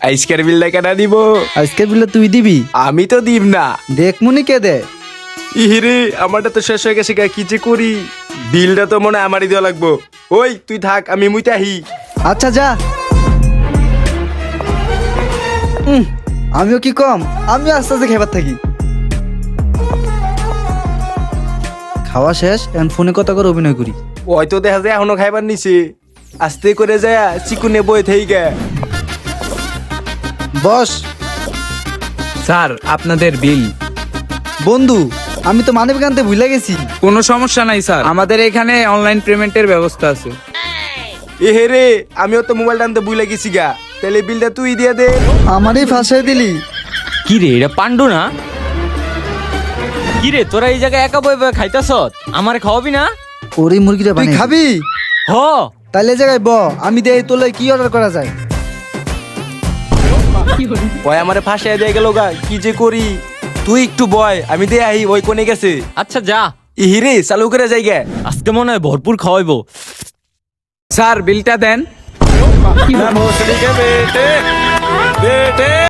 আজকের বিলটা কেনা দিব? আজকের বিলে তুই দিবি? আমি তো দিব না। দেখ মুনি কে দে। ইহিরে আমারটা তো শেষ হয়ে গেছে গা, কি যে করি। বিলটা তো মনে হয় আমারই দেওয়া লাগবো। ওই তুই থাক, আমি মুইতে আহি। আচ্ছা যা। আমিও কি কম, আমিও আস্তে আস্তে খেবার থাকি। খাওয়া শেষ, এখন ফোনে কথা করে অভিনয় করি। ওই তো দেখা যায় এখনো খাইবার নিছে। আস্তে করে যায় চিকুনে বই থেই গে। বস। স্যার আপনাদের বিল। বন্ধু, আমি তো মানবিক আনতে ভুলে গেছি। কোনো সমস্যা নাই স্যার, আমাদের এখানে অনলাইন পেমেন্টের ব্যবস্থা আছে। এহে রে, আমিও তো মোবাইল আনতে ভুলে গেছি গা। তাহলে বিলটা তুই দিয়ে দে। আমারই ফাঁসাই দিলি। কি রে, এটা পান্ডু না? কি রে, তোরা এই জায়গায় একা বই বই খাইতাছ, আমারে খাওয়াবি না? ওরে মুরগিটা তুই খাবি? হ। তাহলে এই জায়গায় ব, আমি দেই তোলে কি অর্ডার করা যায়। ওই আমারে ফাঁসাই দিয়ে গেল গা, কি যে করি। তুই একটু বয়, আমি দিয়ে আহি। ওই কোনে গেছে? আচ্ছা যা, ইহিরে চালু করে যাই গে। আজকে মনে হয় ভরপুর খাওয়াইবো। স্যার বিলটা দেন। না ভোসড়ি কে বেটে বেটে